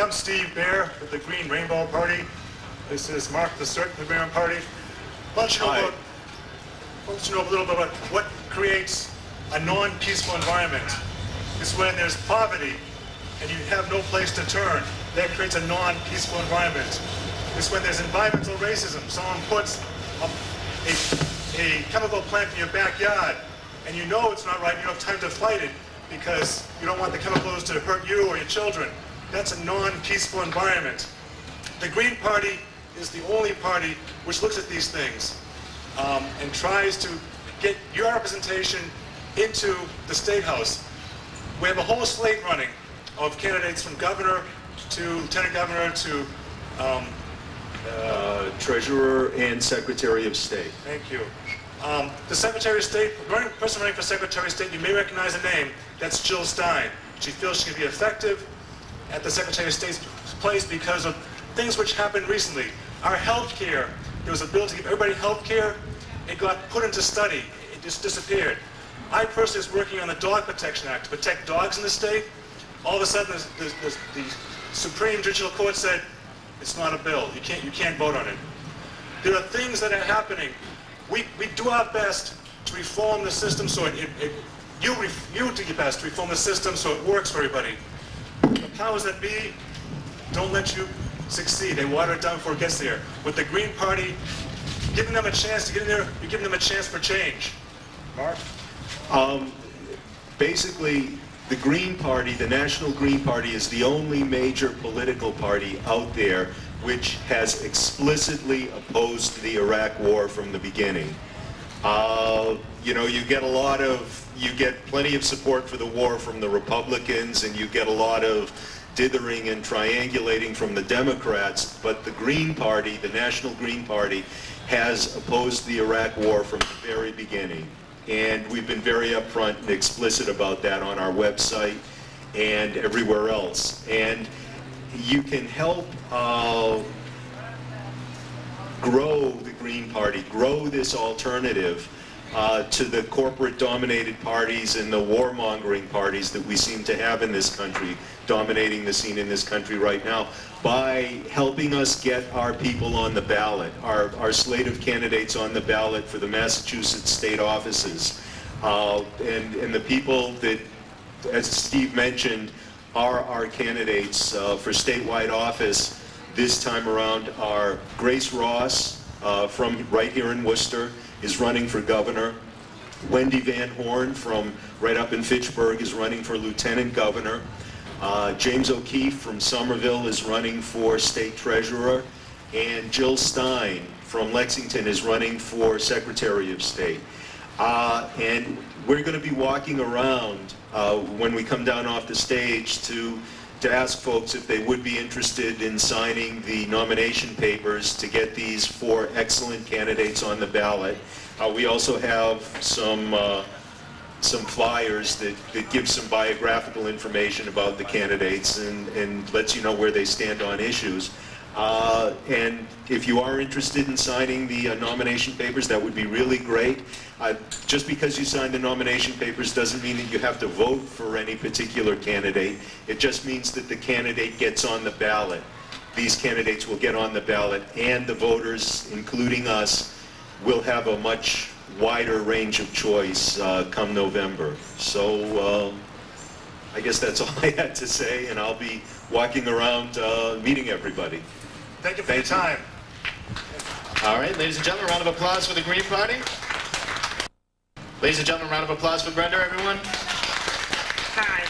I'm Steve Baer with the Green Rainbow Party. This is Mark Laserte from the Green Rainbow Party. Why don't you know a little bit about what creates a non-peaceful environment? It's when there's poverty and you have no place to turn. That creates a non-peaceful environment. It's when there's environmental racism. Someone puts a chemical plant in your backyard and you know it's not right, you don't have time to fight it because you don't want the chemicals to hurt you or your children. That's a non-peaceful environment. The Green Party is the only party which looks at these things and tries to get your representation into the State House. We have a whole slate running of candidates from governor to lieutenant governor to Treasurer and Secretary of State. Thank you. The Secretary of State, the person running for Secretary of State, you may recognize a name. That's Jill Stein. She feels she can be effective at the Secretary of State's place because of things which happened recently. Our health care, there was a bill to give everybody health care. It got put into study. It just disappeared. I personally was working on the Dog Protection Act to protect dogs in the state. All of a sudden, the Supreme Judicial Court said, it's not a bill. You can't vote on it. There are things that are happening. We do our best to reform the system so you do your best to reform the system so it works for everybody. The powers that be don't let you succeed. They water it down before it gets there. With the Green Party, giving them a chance to get in there, you're giving them a chance for change. Mark? Basically, the Green Party, the National Green Party, is the only major political party out there which has explicitly opposed the Iraq War from the beginning. You know, you get plenty of support for the war from the Republicans, and you get a lot of dithering and triangulating from the Democrats, but the Green Party, the National Green Party, has opposed the Iraq War from the very beginning. And we've been very upfront and explicit about that on our website and everywhere else. And you can help grow the Green Party, grow this alternative to the corporate-dominated parties and the warmongering parties that we seem to have in this country, dominating the scene in this country right now, by helping us get our people on the ballot, our slate of candidates on the ballot for the Massachusetts state offices. And the people that, as Steve mentioned, are our candidates for statewide office this time around are Grace Ross from right here in Worcester is running for governor. Wendy Vanborne from right up in Fitchburg is running for lieutenant governor. James O'Keefe from Somerville is running for state treasurer. And Jill Stein from Lexington is running for Secretary of State. And we're going to be walking around when we come down off the stage to ask folks if they would be interested in signing the nomination papers to get these 4 excellent candidates on the ballot. We also have some flyers that give some biographical information about the candidates and lets you know where they stand on issues. And if you are interested in signing the nomination papers, that would be really great. Just because you sign the nomination papers doesn't mean that you have to vote for any particular candidate. It just means that the candidate gets on the ballot. These candidates will get on the ballot, and the voters, including us, will have a much wider range of choice come November. So I guess that's all I had to say, and I'll be walking around meeting everybody. Thank you for your time. All right, ladies and gentlemen, round of applause for the Green Party. Ladies and gentlemen, round of applause for Brenda, everyone. Hi.